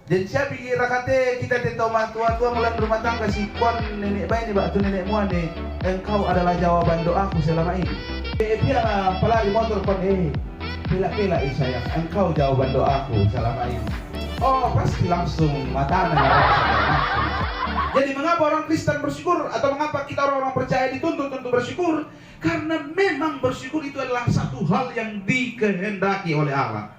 Dan siya pikir kate kita tetoma tua-tua mulan rumah tangga si kon nenek bayi ni batu nenek mua ni, engkau adalah jawaban doaku selama ini. Dia pelari motor kon pela-pela sayang, engkau jawaban doaku selama ini. Oh pasti langsung mata langsung. Jadi mengapa orang Kristen bersyukur atau mengapa kita orang-orang percaya dituntut untuk bersyukur? Karena memang bersyukur itu adalah satu hal yang dikehendaki oleh Allah.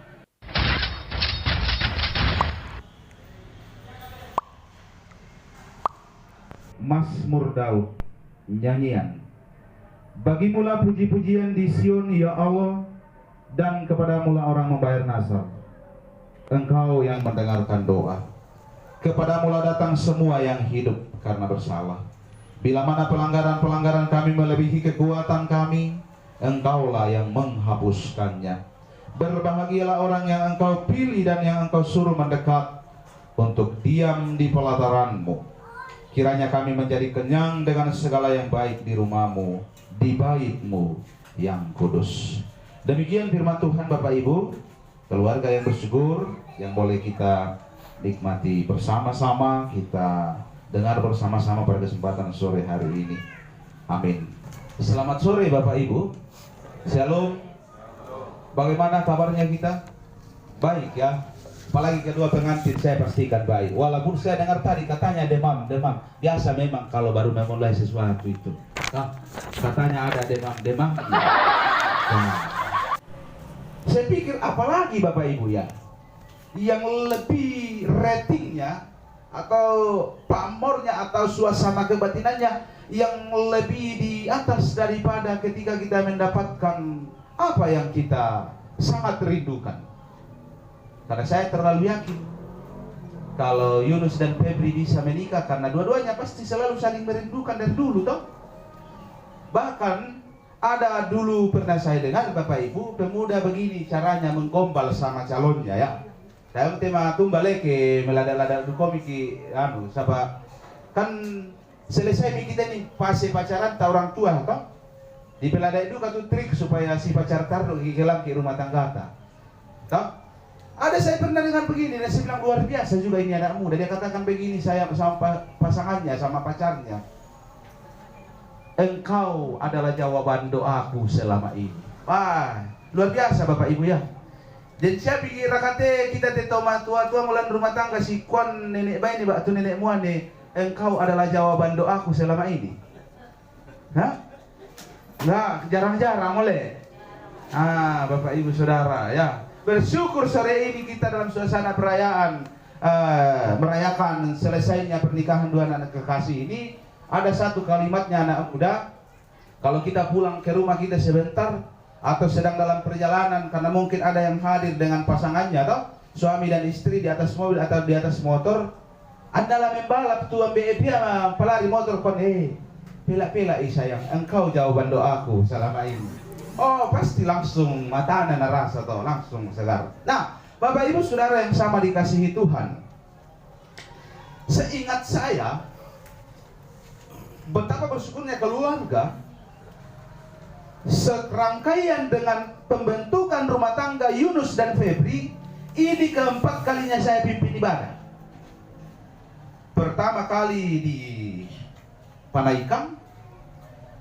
Mazmur Daud, nyanyian. Bagimulah puji-pujian di Sion ya Allah, dan kepadamulah orang membayar nazar. Engkau yang mendengarkan doa. Kepadamulah datang semua yang hidup karena bersalah. Bila mana pelanggaran-pelanggaran kami melebihi kekuatan kami, engkaulah yang menghapuskannya. Berbahagialah orang yang engkau pilih dan yang engkau suruh mendekat untuk diam di pelataranmu. Kiranya kami menjadi kenyang dengan segala yang baik di rumahmu, di baitmu yang kudus. Demikian firman Tuhan Bapak Ibu, keluarga yang bersyukur, yang boleh kita nikmati bersama-sama, kita dengar bersama-sama pada kesempatan sore hari ini. Amin. Selamat sore Bapak Ibu. Shalom. Bagaimana kabarnya kita? Baik ya. Apalagi kedua pengantin saya pastikan baik. Walaupun saya dengar tadi katanya demam. Biasa memang kalau baru memulai sesuatu itu. Katanya ada demam. Nah. Saya pikir apalagi Bapak Ibu ya, yang lebih ratingnya atau pamornya atau suasana kebatinannya yang lebih di atas daripada ketika kita mendapatkan apa yang kita sangat rindukan. Karena saya terlalu yakin kalau Yunus dan Febri bisa menikah karena dua-duanya pasti selalu saling merindukan dari dulu toh. Bahkan ada dulu pernah saya dengar Bapak Ibu, pemuda begini caranya menggombal sama calonnya ya. Saya tema tumbaleke melada-lada komiki sabab kan selesai kita nih fase pacaran ta orang tua toh. Di pelada itu katu trik supaya si pacar taruh hilang ke rumah tangga ta. Toh? Ada saya pernah dengar begini, dan saya bilang luar biasa juga ini anak muda. Dia katakan begini saya sama pasangannya, sama pacarnya. Engkau adalah jawaban doaku selama ini. Wah, luar biasa Bapak Ibu ya. Dan saya pikir kate kita tetoma tua-tua mulan rumah tangga si kon nenek bayi ni batu nenek mua ni, engkau adalah jawaban doaku selama ini. Hah? Nah, jarang-jarang oleh. Bapak Ibu Saudara ya. Bersyukur sore ini kita dalam suasana perayaan merayakan selesainya pernikahan dua anak kekasih ini. Ada satu kalimatnya anak muda, kalau kita pulang ke rumah kita sebentar atau sedang dalam perjalanan karena mungkin ada yang hadir dengan pasangannya atau suami dan istri di atas mobil atau di atas motor, adalah membalap tuan BEP pelari motor kon pela-pela sayang, engkau jawaban doaku selama ini. Oh pasti langsung mata rasa atau langsung segar. Nah Bapak Ibu Saudara yang sama dikasihi Tuhan, seingat saya betapa bersyukurnya keluarga serangkaian dengan pembentukan rumah tangga Yunus dan Febri. Ini keempat kalinya saya pimpin ibadah. Pertama kali di Panaikan,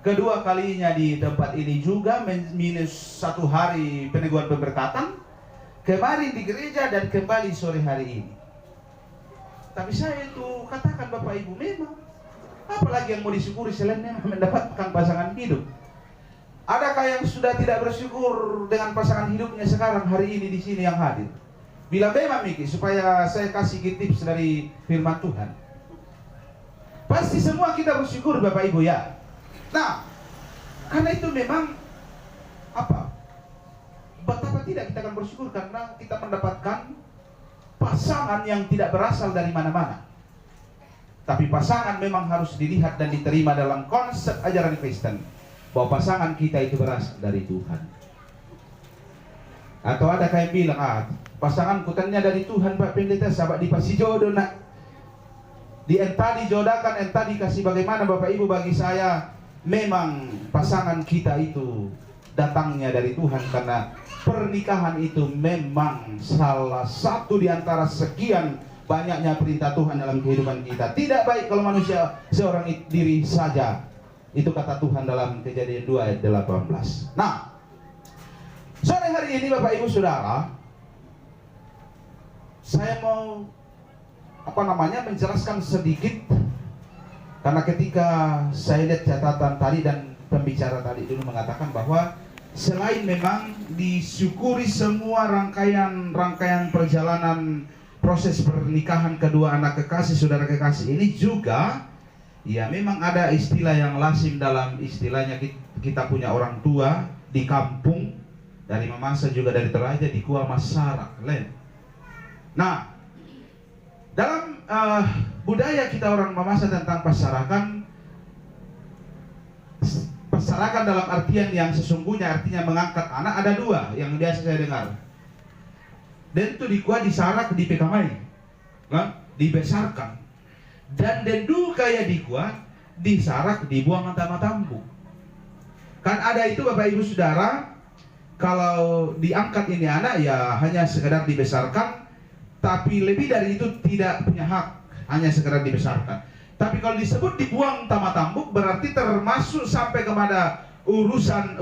kedua kalinya di tempat ini juga minus 1 hari peneguhan pemberkatan, kemarin di gereja dan kembali sore hari ini. Tapi saya itu katakan Bapak Ibu, memang apalagi yang mau disyukuri selain mendapatkan pasangan hidup. Adakah yang sudah tidak bersyukur dengan pasangan hidupnya sekarang hari ini di sini yang hadir? Bila memang Miki, supaya saya kasih tips dari firman Tuhan. Pasti semua kita bersyukur Bapak Ibu ya. Nah, karena itu memang betapa tidak kita akan bersyukur karena kita mendapatkan pasangan yang tidak berasal dari mana-mana. Tapi pasangan memang harus dilihat dan diterima dalam konsep ajaran Kristen, bahwa pasangan kita itu berasal dari Tuhan. Atau ada yang bilang, pasangan kutannya dari Tuhan Pak Pendeta, sahabat dipasi jodoh nak. Di entah dijodohkan, entah dikasih bagaimana Bapak Ibu, bagi saya memang pasangan kita itu datangnya dari Tuhan, karena pernikahan itu memang salah satu di antara sekian banyaknya perintah Tuhan dalam kehidupan kita. Tidak baik kalau manusia seorang diri saja. Itu kata Tuhan dalam Kejadian 2 ayat 18. Nah, sore hari ini Bapak Ibu Saudara, saya mau menjelaskan sedikit, karena ketika saya lihat catatan tadi dan pembicara tadi dulu mengatakan bahwa selain memang disyukuri semua rangkaian perjalanan proses pernikahan kedua anak kekasih, saudara kekasih ini juga, ya memang ada istilah yang lazim dalam istilahnya kita punya orang tua di kampung, dari Mamasa juga dari Toraja, di Kua Masarak, Len. Nah, dalam budaya kita orang Mamasa tentang pasarakan dalam artian yang sesungguhnya artinya mengangkat anak, ada dua yang biasa saya dengar. Dan itu di Kua disarak di pekamai, dibesarkan. Dan dendu kayak di Kua disarak dibuang antamatambuk. Kan ada itu Bapak Ibu Saudara, kalau diangkat ini anak ya hanya sekedar dibesarkan, tapi lebih dari itu tidak punya hak, hanya sekedar dibesarkan. Tapi kalau disebut dibuang tamatambuk berarti termasuk sampai kepada urusan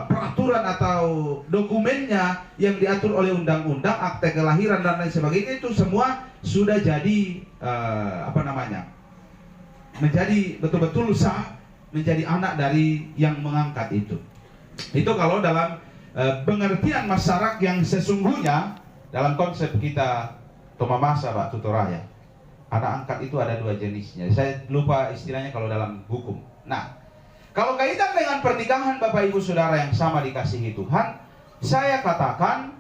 peraturan atau dokumennya yang diatur oleh undang-undang, akte kelahiran dan lain sebagainya, itu semua sudah jadi menjadi betul-betul sah, menjadi anak dari yang mengangkat itu. Itu kalau dalam pengertian masyarakat yang sesungguhnya dalam konsep kita Tomamasa Pak Tutoraya. Anak angkat itu ada dua jenisnya. Saya lupa istilahnya kalau dalam hukum. Nah, kalau kaitan dengan pernikahan Bapak Ibu Saudara yang sama dikasihi Tuhan, saya katakan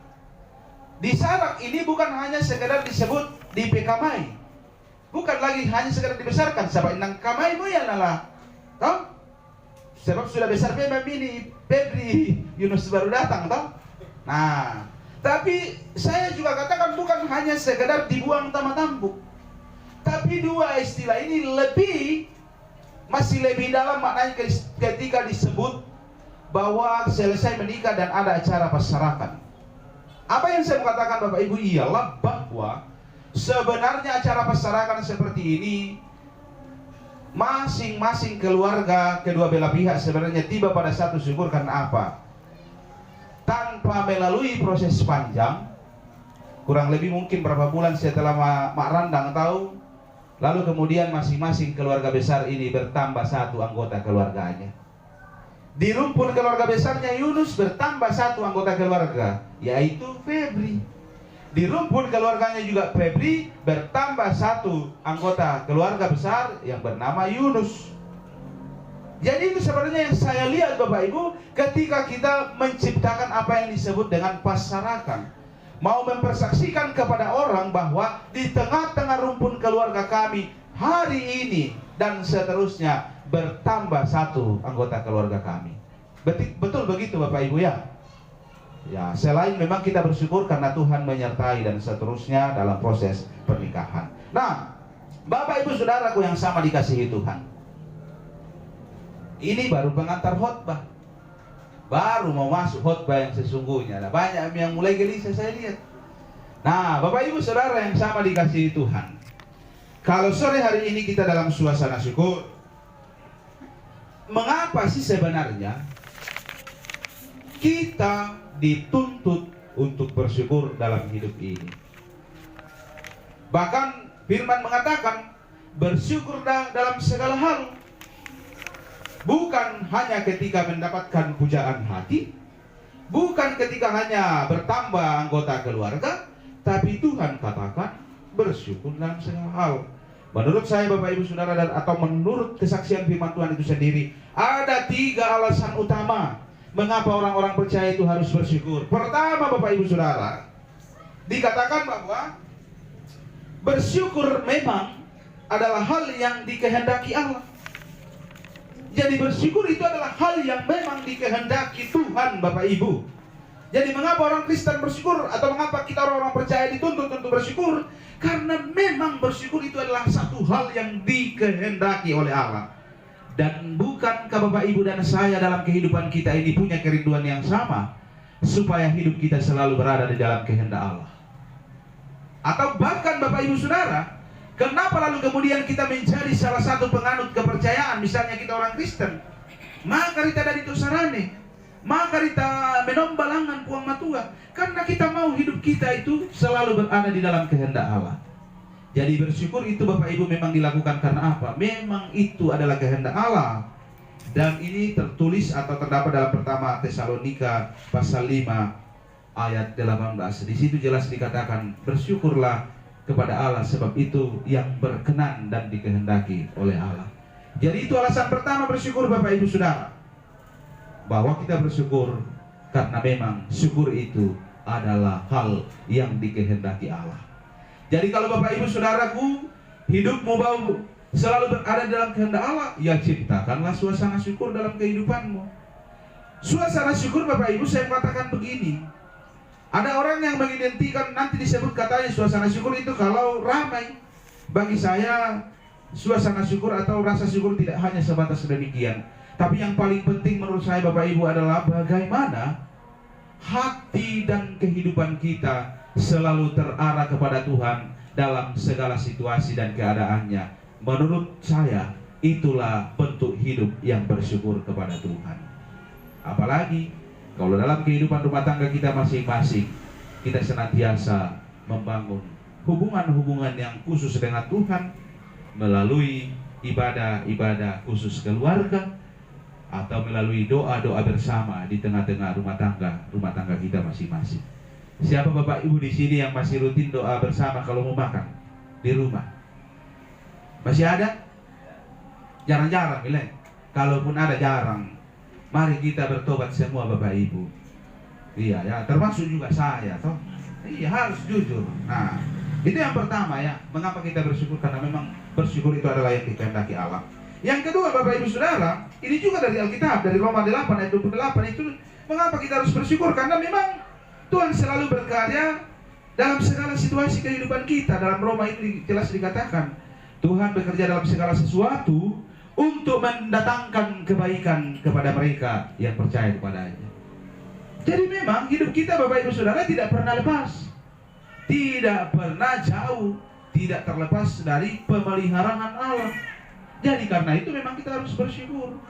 disarak ini bukan hanya sekedar disebut di pekamai, bukan lagi hanya sekedar dibesarkan. Sebab nang kamaimu ya lala, toh? Sebab sudah besar memang ini Febri Yunus baru datang, toh? Nah, tapi saya juga katakan bukan hanya sekedar dibuang tamatambuk, tapi dua istilah ini masih lebih dalam maknanya ketika disebut bahwa selesai menikah dan ada acara pasarakan. Apa yang saya katakan Bapak Ibu ialah bahwa sebenarnya acara pasarakan seperti ini masing-masing keluarga kedua belah pihak sebenarnya tiba pada satu syukur. Karena apa? Tanpa melalui proses panjang, kurang lebih mungkin berapa bulan setelah Mak Randang tahu, lalu kemudian masing-masing keluarga besar ini bertambah satu anggota keluarganya. Di rumpun keluarga besarnya Yunus bertambah satu anggota keluarga, yaitu Febri. Di rumpun keluarganya juga Febri bertambah satu anggota keluarga besar yang bernama Yunus. Jadi itu sebenarnya yang saya lihat Bapak Ibu, ketika kita menciptakan apa yang disebut dengan pasarakan, mau mempersaksikan kepada orang bahwa di tengah-tengah rumpun keluarga kami hari ini dan seterusnya bertambah satu anggota keluarga kami. Betul begitu Bapak Ibu ya? Ya, selain memang kita bersyukur karena Tuhan menyertai dan seterusnya dalam proses pernikahan. Nah, Bapak Ibu Saudaraku yang sama dikasihi Tuhan, ini baru pengantar khotbah, baru mau masuk khotbah yang sesungguhnya. Nah, banyak yang mulai gelisah saya lihat. Nah, Bapak Ibu Saudara yang sama dikasihi Tuhan, kalau sore hari ini kita dalam suasana syukur, mengapa sih sebenarnya kita dituntut untuk bersyukur dalam hidup ini? Bahkan firman mengatakan bersyukur dalam segala hal. Bukan hanya ketika mendapatkan pujaan hati, bukan ketika hanya bertambah anggota keluarga, tapi Tuhan katakan bersyukur dalam segala hal. Menurut saya Bapak Ibu Saudara atau menurut kesaksian firman Tuhan itu sendiri, ada 3 alasan utama mengapa orang-orang percaya itu harus bersyukur. Pertama Bapak Ibu Saudara, dikatakan bahwa bersyukur memang adalah hal yang dikehendaki Allah. Jadi bersyukur itu adalah hal yang memang dikehendaki Tuhan Bapak Ibu. Jadi mengapa orang Kristen bersyukur, atau mengapa kita orang-orang percaya dituntut untuk bersyukur? Karena memang bersyukur itu adalah satu hal yang dikehendaki oleh Allah. Dan bukankah Bapak Ibu dan saya dalam kehidupan kita ini punya kerinduan yang sama, supaya hidup kita selalu berada di dalam kehendak Allah? Atau bahkan Bapak Ibu Saudara, kenapa lalu kemudian kita menjadi salah satu penganut kepercayaan, misalnya kita orang Kristen, maka kita dari sarane, maka kita menombalangan puang matua, karena kita mau hidup kita itu selalu berada di dalam kehendak Allah. Jadi bersyukur itu Bapak Ibu memang dilakukan karena apa? Memang itu adalah kehendak Allah. Dan ini tertulis atau terdapat dalam pertama Tesalonika pasal 5 ayat 18. Di situ jelas dikatakan, bersyukurlah kepada Allah sebab itu yang berkenan dan dikehendaki oleh Allah. Jadi itu alasan pertama bersyukur Bapak Ibu Saudara, bahwa kita bersyukur karena memang syukur itu adalah hal yang dikehendaki Allah. Jadi kalau Bapak Ibu Saudaraku, hidupmu mau selalu berada dalam kehendak Allah, ya ciptakanlah suasana syukur dalam kehidupanmu. Suasana syukur Bapak Ibu, saya katakan begini, ada orang yang mengidentikan, nanti disebut katanya suasana syukur itu kalau ramai. Bagi saya suasana syukur atau rasa syukur tidak hanya sebatas demikian, tapi yang paling penting menurut saya Bapak Ibu adalah bagaimana hati dan kehidupan kita selalu terarah kepada Tuhan dalam segala situasi dan keadaannya. Menurut saya itulah bentuk hidup yang bersyukur kepada Tuhan. Apalagi kalau dalam kehidupan rumah tangga kita masing-masing, kita senantiasa membangun hubungan-hubungan yang khusus dengan Tuhan melalui ibadah-ibadah khusus keluarga, atau melalui doa-doa bersama di tengah-tengah rumah tangga kita masing-masing. Siapa Bapak Ibu di sini yang masih rutin doa bersama kalau mau makan di rumah? Masih ada? Jarang-jarang, bilang. Kalaupun ada jarang. Mari kita bertobat semua Bapak Ibu. Iya ya, termasuk juga saya, toh. Iya, harus jujur. Nah, itu yang pertama ya. Mengapa kita bersyukur? Karena memang bersyukur itu adalah yang dikehendaki Allah. Yang kedua Bapak Ibu Saudara, ini juga dari Alkitab, dari Roma 8 ayat 28 itu, mengapa kita harus bersyukur? Karena memang Tuhan selalu berkarya dalam segala situasi kehidupan kita. Dalam Roma itu jelas dikatakan, Tuhan bekerja dalam segala sesuatu untuk mendatangkan kebaikan kepada mereka yang percaya kepadanya. Jadi memang hidup kita Bapak Ibu Saudara tidak pernah lepas, tidak pernah jauh, tidak terlepas dari pemeliharaan Allah. Jadi karena itu memang kita harus bersyukur.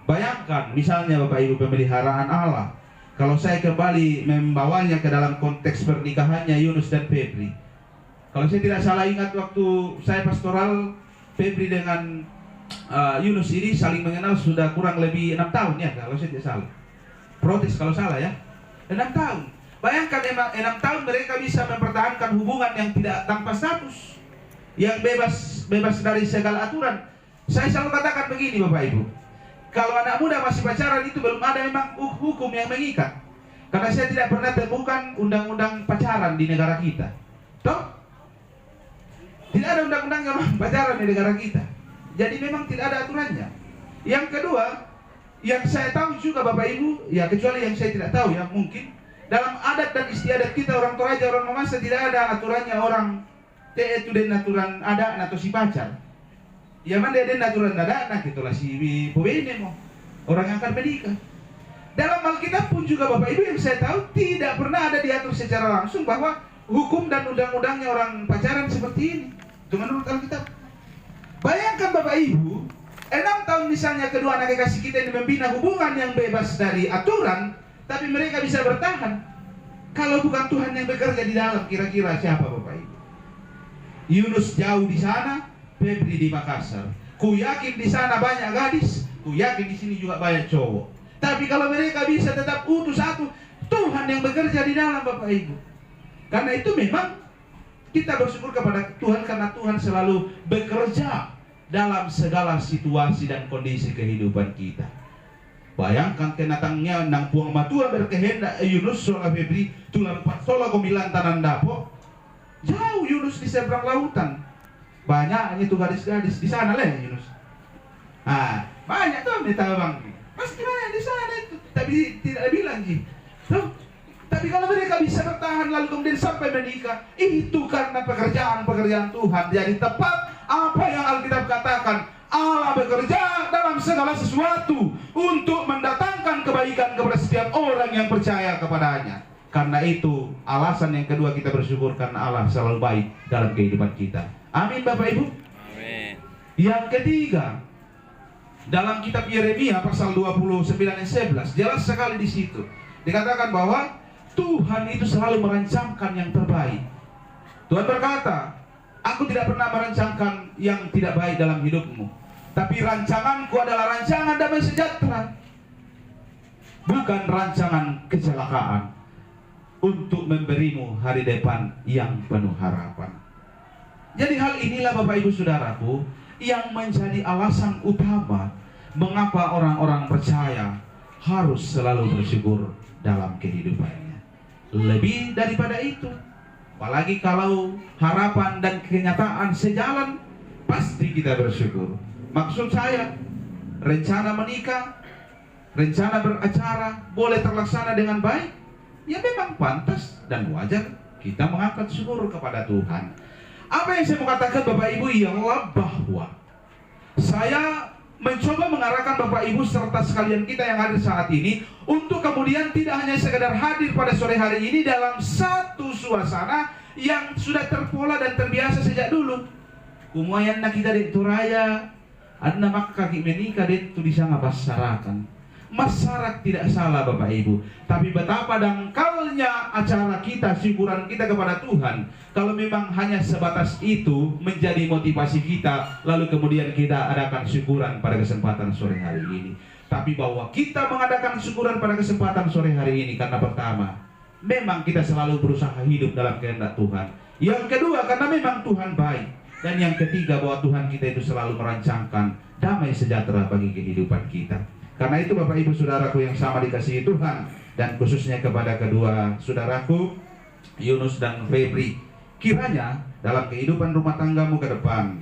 Bayangkan misalnya Bapak Ibu pemeliharaan Allah. Kalau saya kembali membawanya ke dalam konteks pernikahannya Yunus dan Febri. Kalau saya tidak salah ingat waktu saya pastoral, Febri dengan Yunus ini saling mengenal sudah kurang lebih 6 tahun ya, kalau saya tidak salah. Protes kalau salah ya, 6 tahun. Bayangkan 6 tahun mereka bisa mempertahankan hubungan yang tidak tanpa status, yang bebas dari segala aturan. Saya selalu katakan begini Bapak Ibu, kalau anak muda masih pacaran itu belum ada memang hukum yang mengikat. Karena saya tidak pernah temukan undang-undang pacaran di negara kita. Toh? Tidak ada undang-undang yang pacaran di negara kita. Jadi memang tidak ada aturannya. Yang kedua, yang saya tahu juga Bapak Ibu, ya kecuali yang saya tidak tahu ya, mungkin dalam adat dan istiadat kita orang Toraja, orang Mamasa tidak ada aturannya orang itu dan aturan ada atau si pacar. Ya mana ada aturan ada, nah gitulah si pembene mo orang yang akan menikah. Dalam Alkitab pun juga Bapak Ibu yang saya tahu tidak pernah ada diatur secara langsung bahwa hukum dan undang-undangnya orang pacaran seperti ini. Itu menurut Alkitab. Bayangkan Bapak Ibu, 6 tahun misalnya kedua anak kekasih kita ini membina hubungan yang bebas dari aturan, tapi mereka bisa bertahan. Kalau bukan Tuhan yang bekerja di dalam, kira-kira siapa Bapak Ibu? Yunus jauh di sana, Febri di Makassar. Ku yakin di sana banyak gadis, ku yakin di sini juga banyak cowok. Tapi kalau mereka bisa tetap utuh satu, Tuhan yang bekerja di dalam Bapak Ibu. Karena itu memang kita bersyukur kepada Tuhan karena Tuhan selalu bekerja dalam segala situasi dan kondisi kehidupan kita. Bayangkan kenatangnya nang puang matua berkehendak Yunus sola Febri tulang sola komilan tanan dapo. Jauh Yunus di seberang lautan. Banyaknya tuh gadis-gadis di sana lah Yunus. Ah, banyak tuh kita bang. Pasti banyak di sana itu, tapi tidak bilang sih. Tapi kalau mereka bisa bertahan lalu kemudian sampai menikah, itu karena pekerjaan Tuhan. Jadi tepat apa yang Alkitab katakan, Allah bekerja dalam segala sesuatu untuk mendatangkan kebaikan kepada setiap orang yang percaya kepadanya. Karena itu alasan yang kedua kita bersyukur karena Allah selalu baik dalam kehidupan kita. Amin Bapak Ibu. Amin. Yang ketiga, dalam kitab Yeremia pasal 29 ayat 11 jelas sekali di situ dikatakan bahwa Tuhan itu selalu merancangkan yang terbaik. Tuhan berkata, aku tidak pernah merancangkan yang tidak baik dalam hidupmu, tapi rancanganku adalah rancangan damai sejahtera, bukan rancangan kecelakaan, untuk memberimu hari depan yang penuh harapan. Jadi hal inilah Bapak Ibu Saudaraku yang menjadi alasan utama mengapa orang-orang percaya harus selalu bersyukur dalam kehidupannya. Lebih daripada itu, apalagi kalau harapan dan kenyataan sejalan, pasti kita bersyukur. Maksud saya, rencana menikah, rencana beracara boleh terlaksana dengan baik, ya memang pantas dan wajar kita mengangkat syukur kepada Tuhan. Apa yang saya mau katakan Bapak Ibu ialah bahwa saya mencoba mengarahkan Bapak Ibu serta sekalian kita yang hadir saat ini untuk kemudian tidak hanya sekedar hadir pada sore hari ini dalam satu suasana yang sudah terpola dan terbiasa sejak dulu. Kumuayan na kita dito raya, adna makakaki menikah dito di sana basarakan. Masyarakat tidak salah Bapak Ibu, tapi betapa dangkalnya acara kita, syukuran kita kepada Tuhan kalau memang hanya sebatas itu menjadi motivasi kita, lalu kemudian kita adakan syukuran pada kesempatan sore hari ini. Tapi bahwa kita mengadakan syukuran pada kesempatan sore hari ini karena pertama, memang kita selalu berusaha hidup dalam kehendak Tuhan. Yang kedua, karena memang Tuhan baik. Dan yang ketiga, bahwa Tuhan kita itu selalu merancangkan damai sejahtera bagi kehidupan kita. Karena itu Bapak Ibu Saudaraku yang sama dikasihi Tuhan, dan khususnya kepada kedua saudaraku Yunus dan Febri, kiranya dalam kehidupan rumah tanggamu ke depan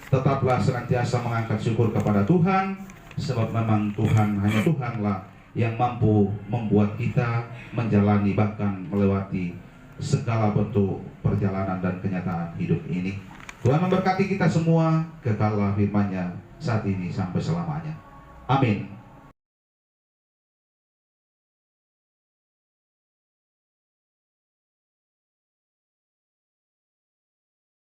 tetaplah senantiasa mengangkat syukur kepada Tuhan, sebab memang Tuhan, hanya Tuhanlah yang mampu membuat kita menjalani bahkan melewati segala bentuk perjalanan dan kenyataan hidup ini. Tuhan memberkati kita semua, kekallah firman-Nya saat ini sampai selamanya. Amin.